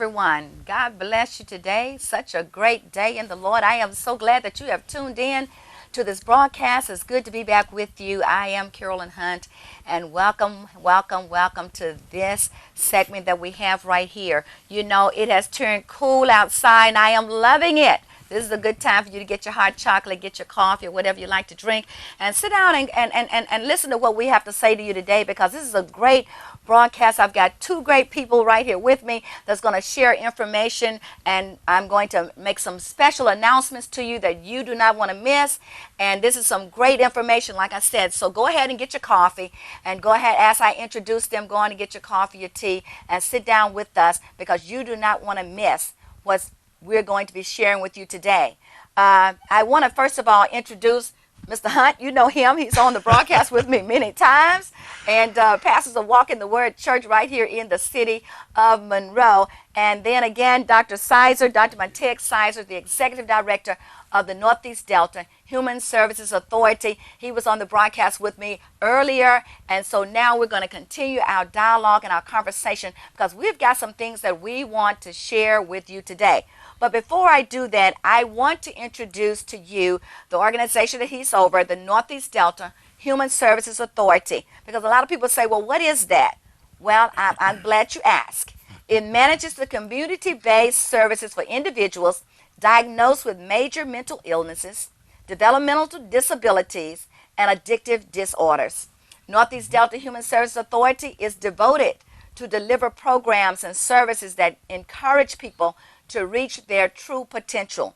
everyone. God bless you today. Such a great day in the Lord. I am so glad that you have tuned in to this broadcast. It's good to be back with you. I am Carolyn Hunt, and welcome, welcome, welcome to this segment that we have right here. You know, it has turned cool outside, and I am loving it. This is a good time for you to get your hot chocolate, get your coffee, or whatever you like to drink, and sit down and listen to what we have to say to you today, because this is a great broadcast. I've got two great people right here with me that's going to share information, and I'm going to make some special announcements to you that you do not want to miss. And this is some great information, like I said. So go ahead and get your coffee, and go ahead, as I introduce them, go on and get your coffee, your tea, and sit down with us, because you do not want to miss what's we're going to be sharing with you today. I want to first of all introduce Mr. Hunt. You know him. He's on the broadcast with me many times, and pastors a Walk in the Word church right here in the city of Monroe. And then again, Dr. Sizer, Dr. Montek Sizer, the Executive Director of the Northeast Delta Human Services Authority. He was on the broadcast with me earlier, and so now we're going to continue our dialogue and our conversation, because we've got some things that we want to share with you today. But before I do that, I want to introduce to you the organization that he's over, the Northeast Delta Human Services Authority, because a lot of people say, well, what is that? Well, I'm glad you asked. It manages the community-based services for individuals diagnosed with major mental illnesses, developmental disabilities, and addictive disorders. Northeast Delta Human Services Authority is devoted to deliver programs and services that encourage people to reach their true potential.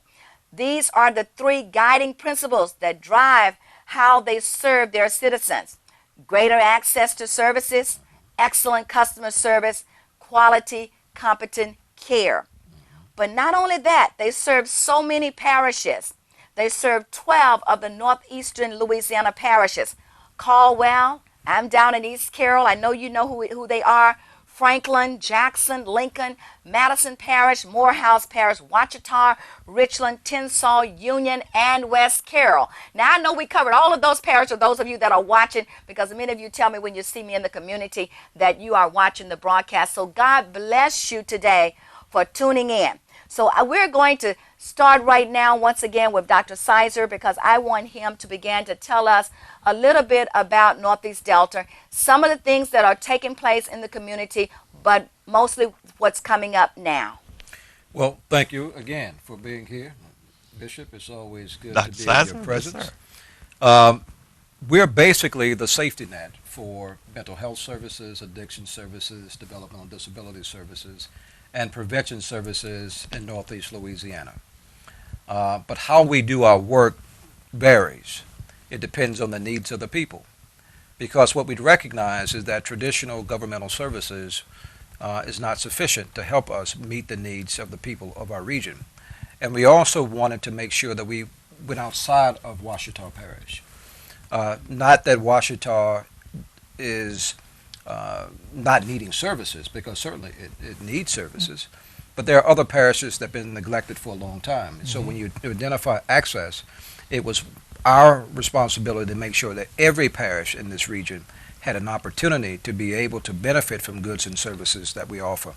These are the three guiding principles that drive how they serve their citizens: greater access to services, excellent customer service, quality, competent care. But not only that, they serve so many parishes. They serve 12 of the northeastern Louisiana parishes. Caldwell, I'm down in East Carroll. I know you know who they are. Franklin, Jackson, Lincoln, Madison Parish, Morehouse Parish, Ouachita, Richland, Tensall, Union, and West Carroll. Now, I know we covered all of those parishes for those of you that are watching, because many of you tell me when you see me in the community that you are watching the broadcast. So God bless you today for tuning in. So we're going to start right now once again with Dr. Sizer, because I want him to begin to tell us a little bit about Northeast Delta, some of the things that are taking place in the community, but mostly what's coming up now. Well, thank you again for being here, Bishop. It's always good Dr. to be Sizer? in your presence. Yes, We're basically the safety net for mental health services, addiction services, developmental disability services, and prevention services in Northeast Louisiana. But how we do our work varies. It depends on the needs of the people. Because what we recognize is that traditional governmental services is not sufficient to help us meet the needs of the people of our region. And we also wanted to make sure that we went outside of Ouachita Parish. Not that Ouachita is not needing services, because certainly it needs services, but there are other parishes that have been neglected for a long time. And so when you identify access, it was our responsibility to make sure that every parish in this region had an opportunity to be able to benefit from goods and services that we offer.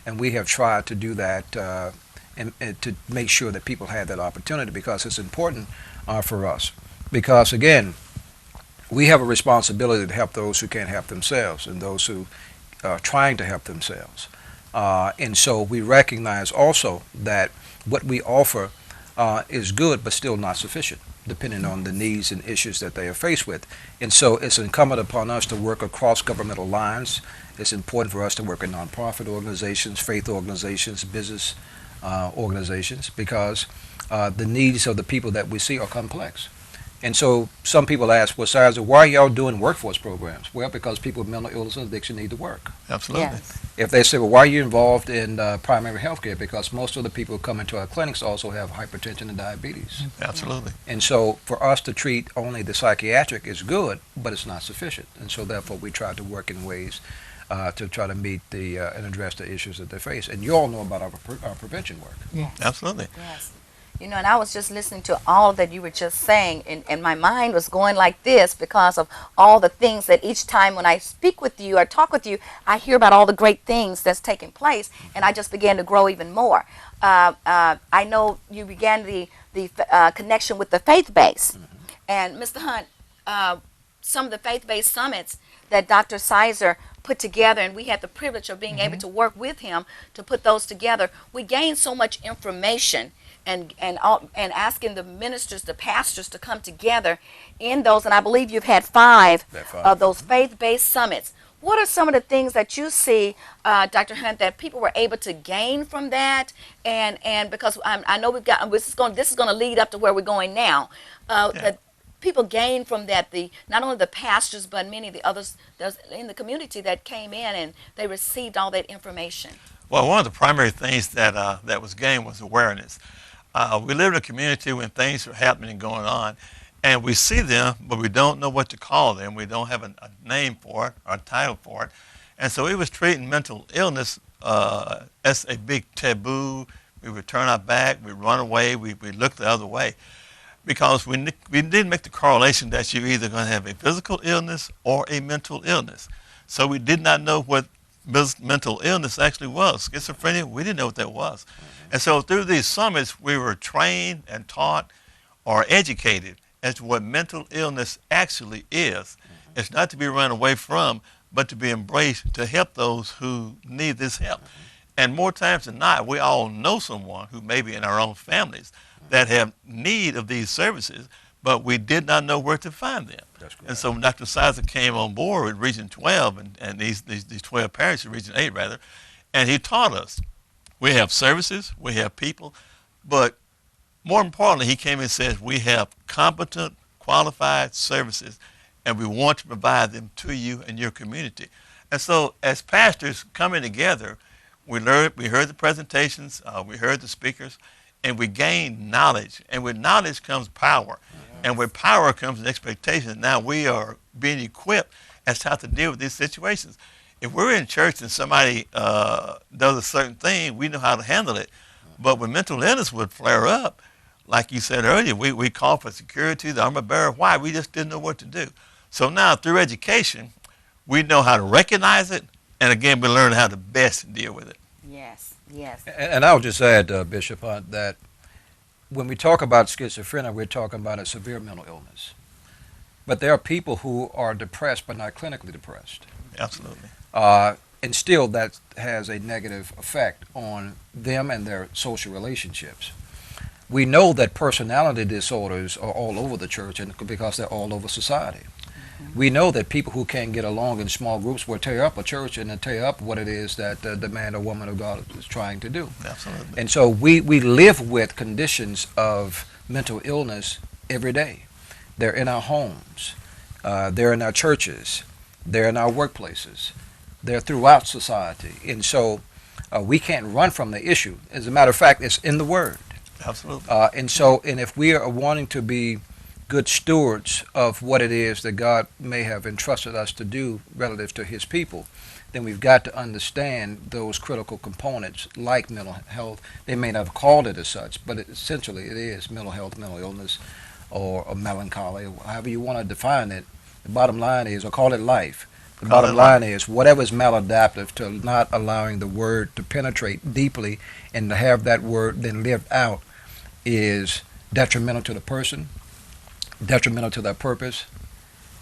And we have tried to do that and to make sure that people have that opportunity, because it's important for us. Because again, we have a responsibility to help those who can't help themselves and those who are trying to help themselves. And so we recognize also that what we offer is good, but still not sufficient, depending on the needs and issues that they are faced with. And so it's incumbent upon us to work across governmental lines. It's important for us to work in nonprofit organizations, faith organizations, business organizations, because the needs of the people that we see are complex. And so some people ask, well, Sizer, why are y'all doing workforce programs? Well, because people with mental illness and addiction need to work. absolutely. Yes. If they say, well, why are you involved in primary health care? Because most of the people who come into our clinics also have hypertension and diabetes. Absolutely. And so for us to treat only the psychiatric is good, but it's not sufficient. And so therefore we try to work in ways to try to meet and address the issues that they face. And you all know about our prevention work. Yes. Absolutely. Yes. You know, and I was just listening to all that you were just saying, and my mind was going like this because of all the things that each time when I speak with you or talk with you, I hear about all the great things that's taking place, and I just began to grow even more. I know you began the connection with the faith base, and Mr. Hunt, some of the faith-based summits that Dr. Sizer put together, and we had the privilege of being able to work with him to put those together. We gained so much information, and asking the ministers, the pastors to come together in those, and I believe you've had five of those faith-based summits. What are some of the things that you see, Dr. Hunt, that people were able to gain from that? And because I know we've got this is going to lead up to where we're going now. That people gain from that, not only the pastors but many of the others in the community that came in and they received all that information. Well, one of the primary things that was gained was awareness. We live in a community when things are happening and going on, and we see them, but we don't know what to call them. We don't have a name for it or a title for it. And so we was treating mental illness as a big taboo. We would turn our back, we'd run away, we look the other way. Because we didn't make the correlation that you're either going to have a physical illness or a mental illness. So we did not know what mental illness actually was. Schizophrenia, we didn't know what that was. And so through these summits, we were trained and taught or educated as to what mental illness actually is. It's not to be run away from, but to be embraced to help those who need this help. And more times than not, we all know someone who may be in our own families that have need of these services, but we did not know where to find them. And so Dr. Sizer came on board with Region 12 and these 12 parishes, Region 8 rather, and he taught us. We have services, we have people, but more importantly, he came and said we have competent, qualified services, and we want to provide them to you and your community. And so as pastors coming together, we heard the presentations, we heard the speakers, and we gained knowledge. And with knowledge comes power. And with power comes an expectation. Now we are being equipped as to how to deal with these situations. If we're in church and somebody does a certain thing, we know how to handle it. But when mental illness would flare up, like you said earlier, we called for security, the armor bearer. Why? We just didn't know what to do. So now through education, we know how to recognize it, and again, we learn how to best deal with it. Yes, yes. And I'll just add, Bishop Hunt, that when we talk about schizophrenia, we're talking about a severe mental illness. But there are people who are depressed but not clinically depressed. Absolutely. And still that has a negative effect on them and their social relationships. We know that personality disorders are all over the church and because they're all over society. We know that people who can't get along in small groups will tear up a church and tear up what it is that the man or woman of God is trying to do. Absolutely. And so we live with conditions of mental illness every day. They're in our homes. They're in our churches. They're in our workplaces. They're throughout society. And so we can't run from the issue. As a matter of fact, it's in the Word. Absolutely. And if we are wanting to be good stewards of what it is that God may have entrusted us to do relative to His people, then we've got to understand those critical components like mental health. They may not have called it as such, but essentially it is mental health, mental illness, or melancholy, or however you want to define it. The bottom line is, or call it life. The bottom line is whatever is maladaptive to not allowing the word to penetrate deeply and to have that word then lived out is detrimental to the person, detrimental to their purpose,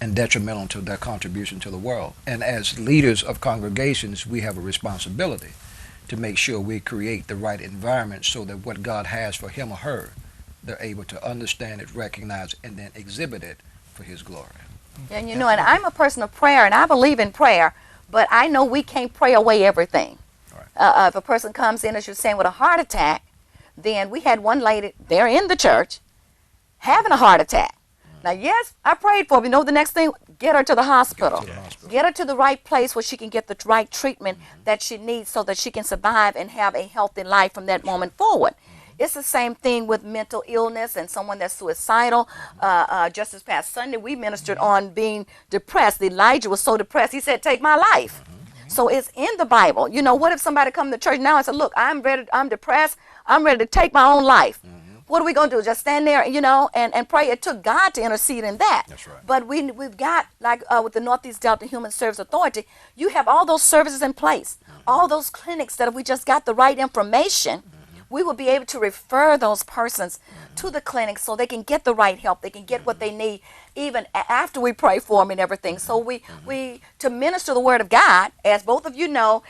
and detrimental to their contribution to the world. And as leaders of congregations, we have a responsibility to make sure we create the right environment so that what God has for him or her, they're able to understand it, recognize it, and then exhibit it for His glory. And you know, and I'm a person of prayer, and I believe in prayer, but I know we can't pray away everything. Right. If a person comes in, as you're saying, with a heart attack, then we had one lady there in the church having a heart attack. Now, yes, I prayed for her. You know the next thing? Get her to the hospital. Get her to the right place where she can get the right treatment that she needs so that she can survive and have a healthy life from that moment forward. It's the same thing with mental illness and someone that's suicidal. Just this past Sunday, we ministered on being depressed. Elijah was so depressed, he said, take my life. So it's in the Bible. You know, what if somebody come to church now and said, look, I'm depressed, I'm ready to take my own life. What are we going to do? Just stand there, and pray? It took God to intercede in that. That's right. But we've got, like with the Northeast Delta Human Service Authority, you have all those services in place, all those clinics that if we just got the right information, we will be able to refer those persons to the clinic so they can get the right help. They can get what they need even after we pray for them and everything. So we to minister the Word of God, as both of you know,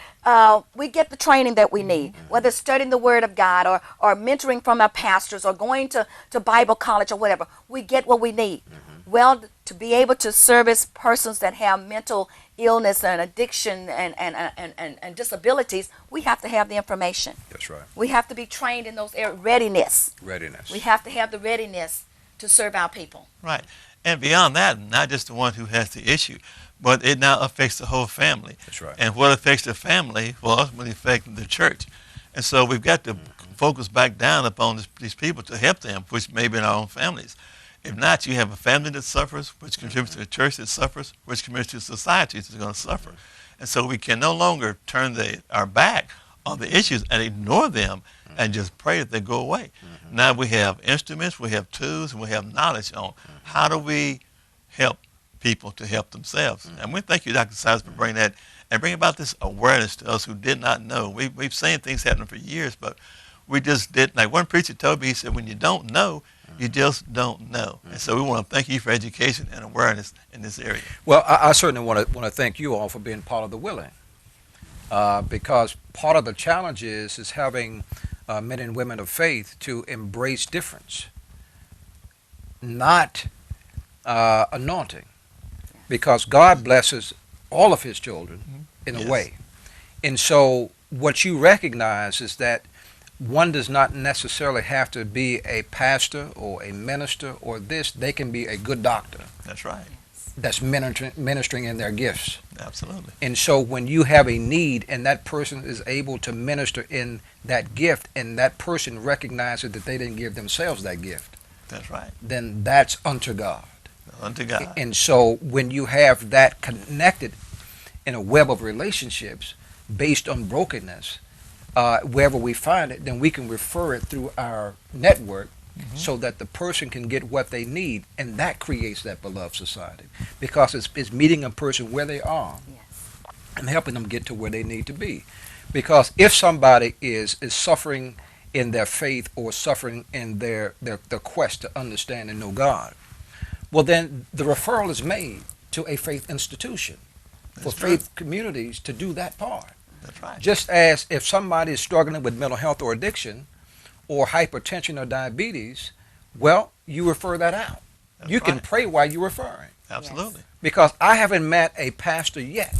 we get the training that we need, whether it's studying the Word of God or mentoring from our pastors or going to Bible college or whatever. We get what we need. Well, to be able to service persons that have mental illness and addiction and disabilities, we have to have the information. That's right. We have to be trained in those areas. Readiness. Readiness. We have to have the readiness to serve our people. Right. And beyond that, not just the one who has the issue, but it now affects the whole family. That's right. And what affects the family will ultimately affect the church. And so we've got to focus back down upon these people to help them, which may be in our own families. If not, you have a family that suffers, which contributes to a church that suffers, which contributes to society that's going to suffer. And so we can no longer turn our back on the issues and ignore them and just pray that they go away. Now we have instruments, we have tools, and we have knowledge on how do we help people to help themselves. And we thank you, Dr. Silas, for bringing that and bring about this awareness to us who did not know. We've seen things happening for years, but we just didn't. Like one preacher told me, he said, when you don't know, you just don't know. And so we want to thank you for education and awareness in this area. Well, I certainly want to thank you all for being part of the willing, because part of the challenge is having men and women of faith to embrace difference, not anointing, because God blesses all of his children in a way. And so what you recognize is that one does not necessarily have to be a pastor or a minister or this. They can be a good doctor. That's right. That's ministering in their gifts. Absolutely. And so when you have a need and that person is able to minister in that gift and that person recognizes that they didn't give themselves that gift, that's right, then that's unto God. Unto God. And so when you have that connected in a web of relationships based on brokenness, wherever we find it, then we can refer it through our network so that the person can get what they need, and that creates that beloved society, because it's meeting a person where they are and helping them get to where they need to be. Because if somebody is suffering in their faith or suffering in their quest to understand and know God, well, then the referral is made to a faith institution for faith communities to do that part. That's right. Just as if somebody is struggling with mental health or addiction or hypertension or diabetes, well, you refer that out. That's you can right. pray while you're referring. Absolutely. Because I haven't met a pastor yet,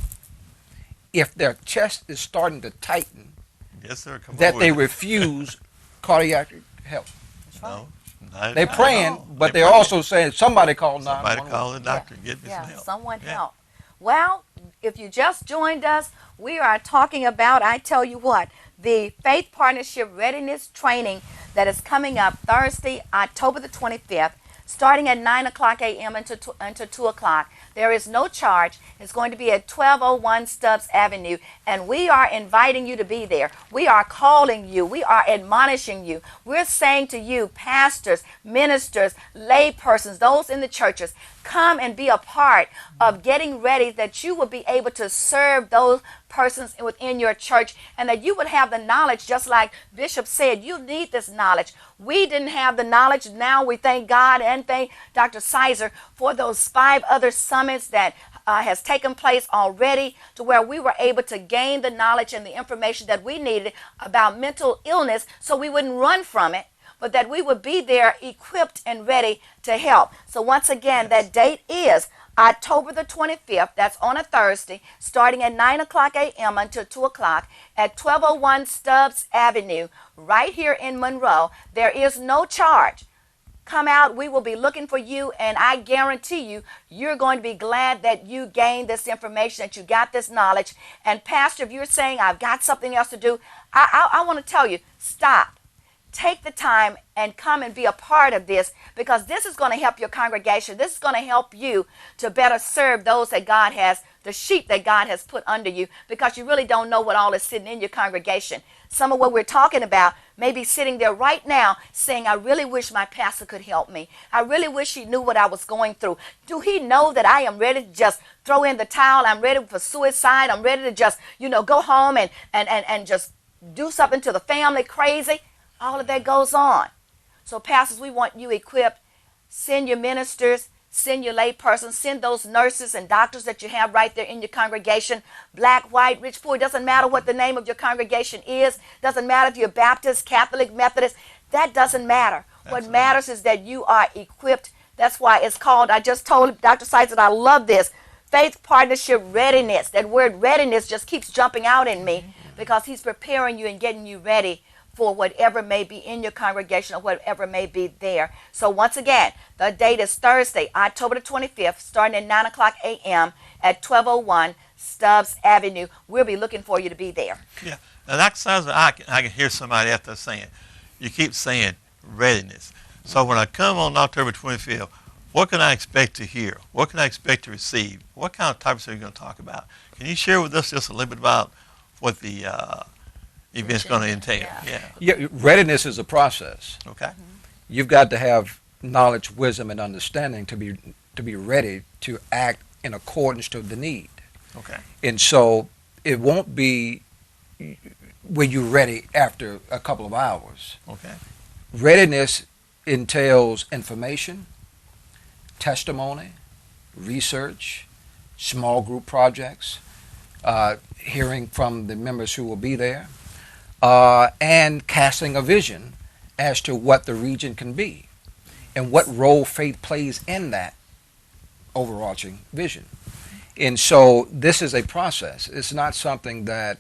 if their chest is starting to tighten, Yes, sir. Come that on they with it. refuse cardiac help. No. They're not praying, at all. but they're praying. also saying, somebody call 911. Somebody call the doctor. Get me some help. Someone Yeah. help. Well, if you just joined us, we are talking about, I tell you what, the Faith Partnership Readiness Training that is coming up Thursday, October the 25th, starting at 9 o'clock a.m. until 2 o'clock. There is no charge. It's going to be at 1201 Stubbs Avenue, and we are inviting you to be there. We are calling you. We are admonishing you. We're saying to you, pastors, ministers, lay persons, those in the churches, come and be a part of getting ready that you will be able to serve those persons within your church, and that you would have the knowledge, just like Bishop said, you need this knowledge. We didn't have the knowledge. Now we thank God and thank Dr. Sizer for those 5 other summits that has taken place already, to where we were able to gain the knowledge and the information that we needed about mental illness, so we wouldn't run from it, but that we would be there equipped and ready to help. So once again, that date is October the 25th. That's on a Thursday, starting at 9 o'clock a.m. until 2 o'clock at 1201 Stubbs Avenue, right here in Monroe. There is no charge. Come out. We will be looking for you, and I guarantee you, you're going to be glad that you gained this information, that you got this knowledge. And Pastor, if you're saying, I've got something else to do, I want to tell you, stop. take the time and come and be a part of this, because this is going to help your congregation. This is going to help you to better serve those that God has, the sheep that God has put under you, because you really don't know what all is sitting in your congregation. Some of what we're talking about may be sitting there right now saying, I really wish my pastor could help me. I really wish he knew what I was going through. Do he know that I am ready to just throw in the towel? I'm ready for suicide. I'm ready to just, go home and just do something to the family crazy. All of that goes on. So pastors, we want you equipped. Send your ministers, send your lay persons, send those nurses and doctors that you have right there in your congregation. Black, white, rich, poor. It doesn't matter what the name of your congregation is. Doesn't matter if you're Baptist, Catholic, Methodist. That doesn't matter. Absolutely. What matters is that you are equipped. That's why it's called, I just told Dr. Seitz that I love this, Faith Partnership Readiness. That word readiness just keeps jumping out in me, because he's preparing you and getting you ready for whatever may be in your congregation or whatever may be there. So once again, the date is Thursday, October the 25th, starting at 9 o'clock a.m. at 1201 Stubbs Avenue. We'll be looking for you to be there. Yeah. Now, that sounds like I can hear somebody out there saying, you keep saying readiness. So when I come on October 25th, what can I expect to hear? What can I expect to receive? What kind of topics are you going to talk about? Can you share with us just a little bit about what the event's going to entail? Yeah, readiness is a process. Okay. You've got to have knowledge, wisdom, and understanding to be ready to act in accordance to the need. Okay. And so it won't be when you're ready after a couple of hours. Okay. Readiness entails information, testimony, research, small group projects, hearing from the members who will be there, and casting a vision as to what the region can be and what role faith plays in that overarching vision. And so this is a process. It's not something that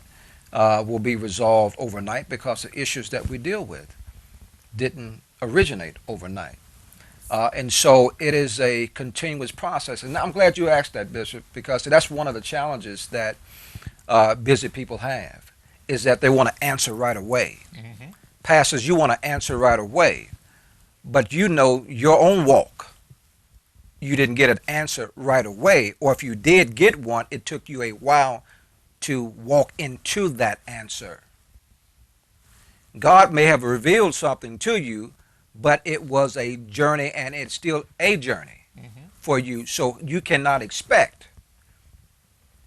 will be resolved overnight, because the issues that we deal with didn't originate overnight. And so it is a continuous process. And I'm glad you asked that, Bishop, because that's one of the challenges that busy people have, is that they want to answer right away. Mm-hmm. Pastors, you want to answer right away, but you know your own walk. You didn't get an answer right away, or if you did get one, it took you a while to walk into that answer. God may have revealed something to you, but it was a journey, and it's still a journey for you. So you cannot expect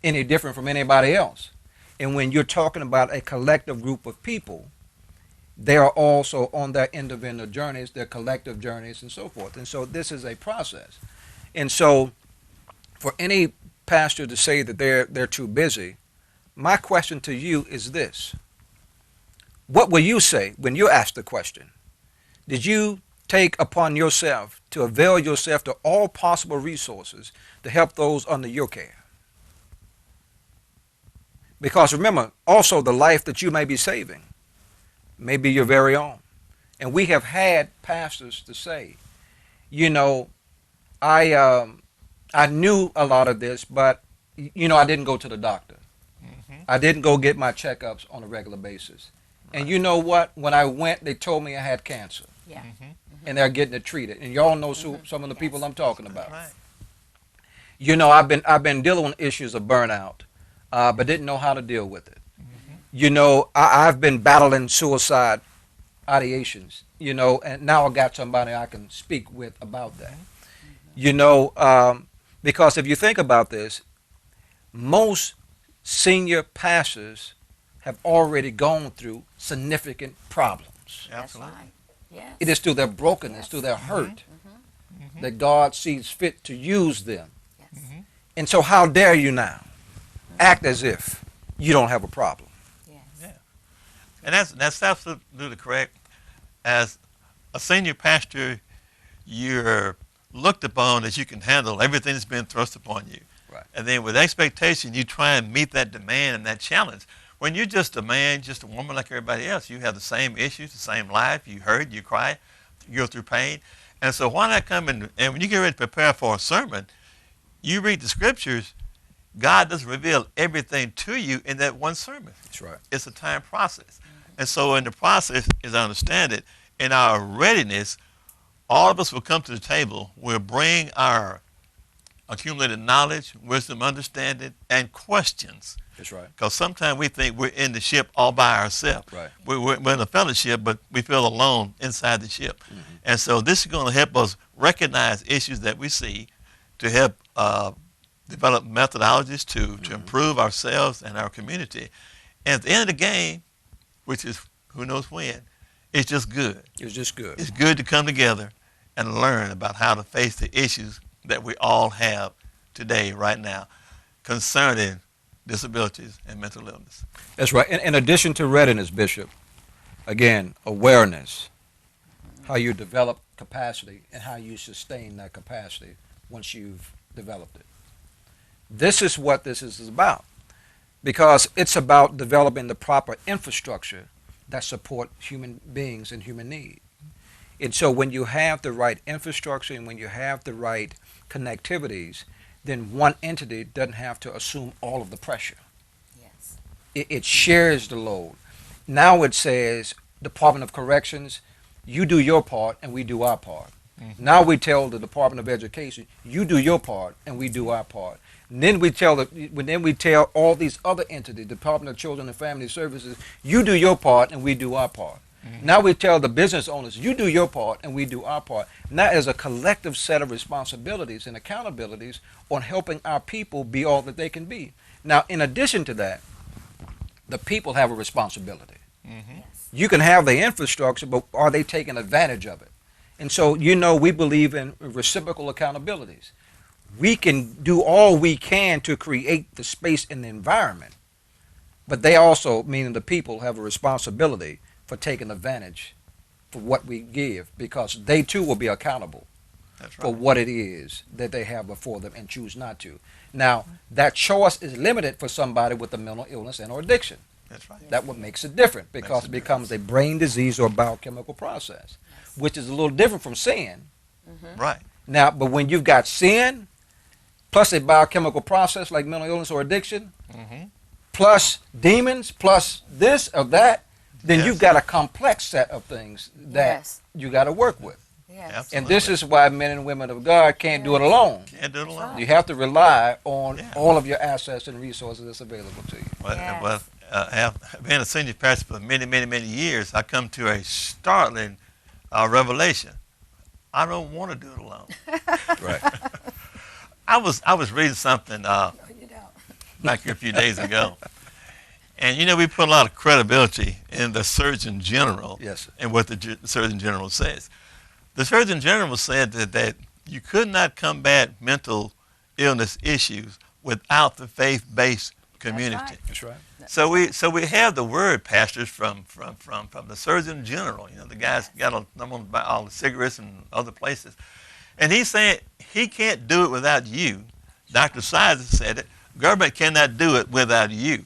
any different from anybody else. And when you're talking about a collective group of people, they are also on their individual journeys, their collective journeys, and so forth. And so this is a process. And so for any pastor to say that they're too busy, my question to you is this. What will you say when you're asked the question? Did you take upon yourself to avail yourself to all possible resources to help those under your care? Because remember, also the life that you may be saving may be your very own. And we have had pastors to say, I knew a lot of this, but, I didn't go to the doctor. Mm-hmm. I didn't go get my checkups on a regular basis. Right. And you know what? When I went, they told me I had cancer. Yeah. Mm-hmm. And they're getting it treated. And y'all know some of the people I'm talking about. Right. I've been dealing with issues of burnout, but didn't know how to deal with it. Mm-hmm. I've been battling suicide ideations, and now I got somebody I can speak with about that. Mm-hmm. Because if you think about this, most senior pastors have already gone through significant problems. Absolutely. Right. Yes. It is through their brokenness, through their hurt, that God sees fit to use them. Yes. Mm-hmm. And so how dare you now act as if you don't have a problem? Yes. Yeah. And that's absolutely correct. As a senior pastor, you're looked upon as you can handle everything that's been thrust upon you. Right. And then with expectation, you try and meet that demand and that challenge. When you're just a man, just a woman like everybody else, you have the same issues, the same life. You hurt, you cry, you go through pain. And so why not come in, and when you get ready to prepare for a sermon, you read the scriptures, God doesn't reveal everything to you in that one sermon. That's right. It's a time process. Mm-hmm. And so in the process, as I understand it, in our readiness, all of us will come to the table. We'll bring our accumulated knowledge, wisdom, understanding, and questions. That's right. Because sometimes we think we're in the ship all by ourselves. Right. We're in a fellowship, but we feel alone inside the ship. Mm-hmm. And so this is going to help us recognize issues that we see to help develop methodologies to improve ourselves and our community. And at the end of the game, which is who knows when, it's just good. It's just good. It's good to come together and learn about how to face the issues that we all have today, right now, concerning disabilities and mental illness. That's right. In addition to readiness, Bishop, again, awareness, how you develop capacity and how you sustain that capacity once you've developed it. This is what this is about, because it's about developing the proper infrastructure that support human beings and human need. And so when you have the right infrastructure and when you have the right connectivities, then one entity doesn't have to assume all of the pressure. Yes. It shares the load. Now it says, Department of Corrections, you do your part and we do our part. Mm-hmm. Now we tell the Department of Education, you do your part and we do our part. And then we tell all these other entities, Department of Children and Family Services, you do your part and we do our part. Mm-hmm. Now we tell the business owners, you do your part and we do our part. Now there's a collective set of responsibilities and accountabilities on helping our people be all that they can be. Now, in addition to that, the people have a responsibility. Mm-hmm. Yes. You can have the infrastructure, but are they taking advantage of it? And so, we believe in reciprocal accountabilities. We can do all we can to create the space and the environment, but they also, meaning the people, have a responsibility for taking advantage for what we give, because they too will be accountable. That's right. For what it is that they have before them and choose not to. Now, that choice is limited for somebody with a mental illness and or addiction. That's right. That's what makes it different, because it becomes a brain disease or biochemical process, which is a little different from sin. Mm-hmm. Right. Now, but when you've got sin, plus a biochemical process like mental illness or addiction, mm-hmm. plus demons, plus this or that, then you've got a complex set of things that you got to work with. Yes. And this is why men and women of God can't do it alone. Can't do it alone. You have to rely on all of your assets and resources that's available to you. Well, being a senior pastor for many, many, many years, I come to a startling revelation. I don't want to do it alone. Right. I was reading something back here a few days ago. And, we put a lot of credibility in the Surgeon General and what the Surgeon General says. The Surgeon General said that you could not combat mental illness issues without the faith-based community. That's right. So we have the word, pastors, from the Surgeon General. The guy's got a number on all the cigarettes and other places. And he's saying he can't do it without you. Dr. Sizer said it. Government cannot do it without you.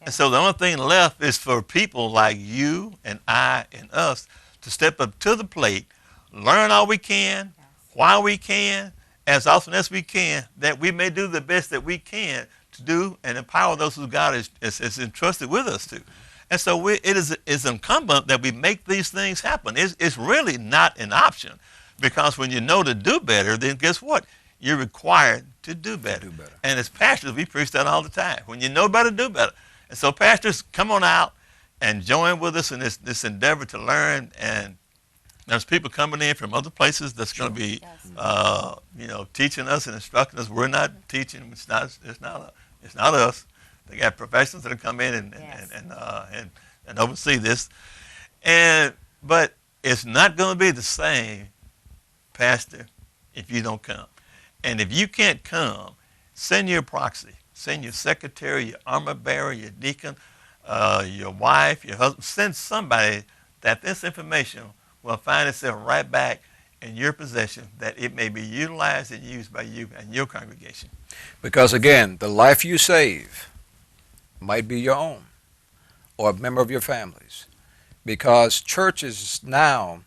And so the only thing left is for people like you and I and us to step up to the plate, learn all we can, while we can, as often as we can, that we may do the best that we can to do and empower those who God is entrusted with us to. And so it is incumbent that we make these things happen. It's really not an option, because when you know to do better, then guess what? You're required to do better. And as pastors, we preach that all the time. When you know better, do better. And so pastors, come on out and join with us in this endeavor to learn. And there's people coming in from other places that's going to be, teaching us and instructing us. We're not teaching. It's not us. They got professionals that come in and oversee this. But it's not going to be the same, Pastor, if you don't come. And if you can't come, send your proxy. Send your secretary, your armor bearer, your deacon, your wife, your husband. Send somebody that this information will find itself right back in your possession, that it may be utilized and used by you and your congregation. Because again, the life you save might be your own or a member of your family's. Because churches now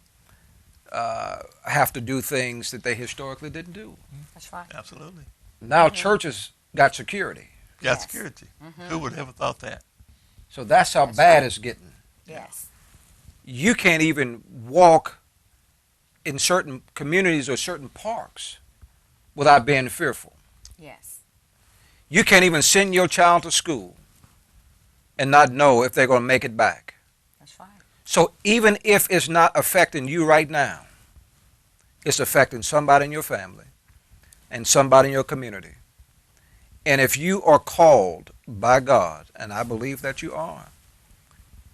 have to do things that they historically didn't do. That's right. Absolutely. Now churches got security. Got security. Mm-hmm. Who would have ever thought that? So that's how bad it's getting. Yes. You can't even walk in certain communities or certain parks without being fearful. Yes. You can't even send your child to school and not know if they're going to make it back. That's right. So even if it's not affecting you right now, it's affecting somebody in your family and somebody in your community. And if you are called by God, and I believe that you are,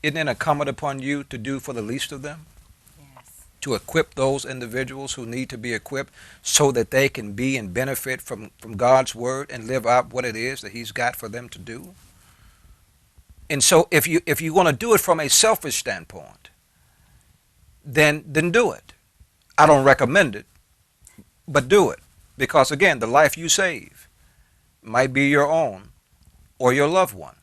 isn't it incumbent upon you to do for the least of them? Yes. To equip those individuals who need to be equipped so that they can be and benefit from God's word and live out what it is that he's got for them to do? And so if you want to do it from a selfish standpoint, then do it. I don't recommend it, but do it. Because again, the life you save might be your own or your loved one.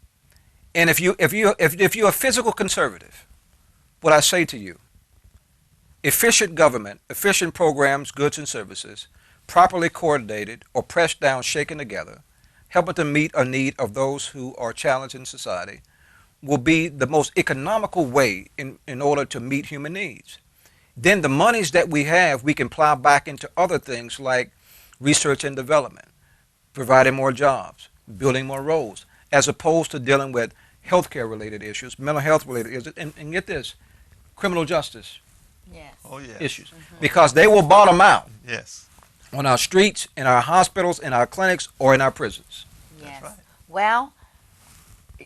And if you're a physical conservative, what I say to you, efficient government, efficient programs, goods and services, properly coordinated or pressed down, shaken together, helping to meet a need of those who are challenged in society, will be the most economical way in order to meet human needs. Then the monies that we have, we can plow back into other things like research and development, providing more jobs, building more roads, as opposed to dealing with healthcare related issues, mental health related issues, and get this, criminal justice Yes. Oh, yes. issues. Because they will bottom out Yes. on our streets, in our hospitals, in our clinics, or in our prisons. Yes. right. Well,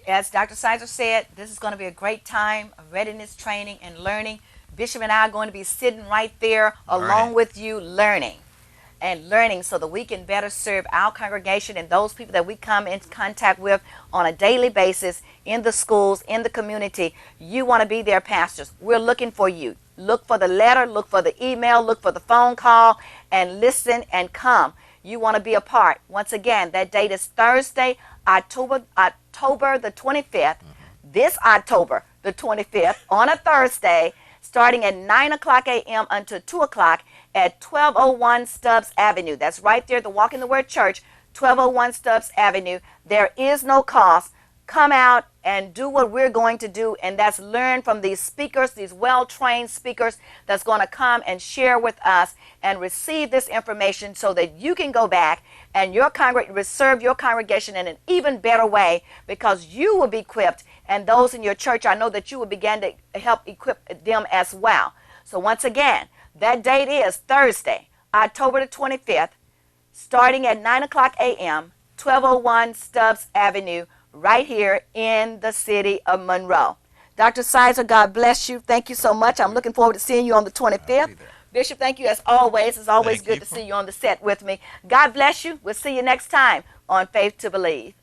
as Dr. Sizer said, this is going to be a great time of readiness training and learning. Bishop and I are going to be sitting right there along with you learning so that we can better serve our congregation and those people that we come into contact with on a daily basis in the schools, in the community. You want to be their pastors. We're looking for you. Look for the letter, look for the email, look for the phone call, and listen and come. You want to be a part. Once again, that date is Thursday, October the 25th, this October the 25th, on a Thursday, starting at 9 o'clock a.m. until 2 o'clock at 1201 Stubbs Avenue. That's right there, the Walk in the Word Church, 1201 Stubbs Avenue. There is no cost. Come out and do what we're going to do, and that's learn from these speakers, these well-trained speakers that's going to come and share with us and receive this information so that you can go back and serve your congregation in an even better way, because you will be equipped, and those in your church, I know that you will begin to help equip them as well. So once again, that date is Thursday, October the 25th, starting at 9 o'clock a.m., 1201 Stubbs Avenue, right here in the city of Monroe. Dr. Sizer, God bless you. Thank you so much. I'm looking forward to seeing you on the 25th. Bishop, thank you as always. It's always good to see you on the set with me. God bless you. We'll see you next time on Faith to Believe.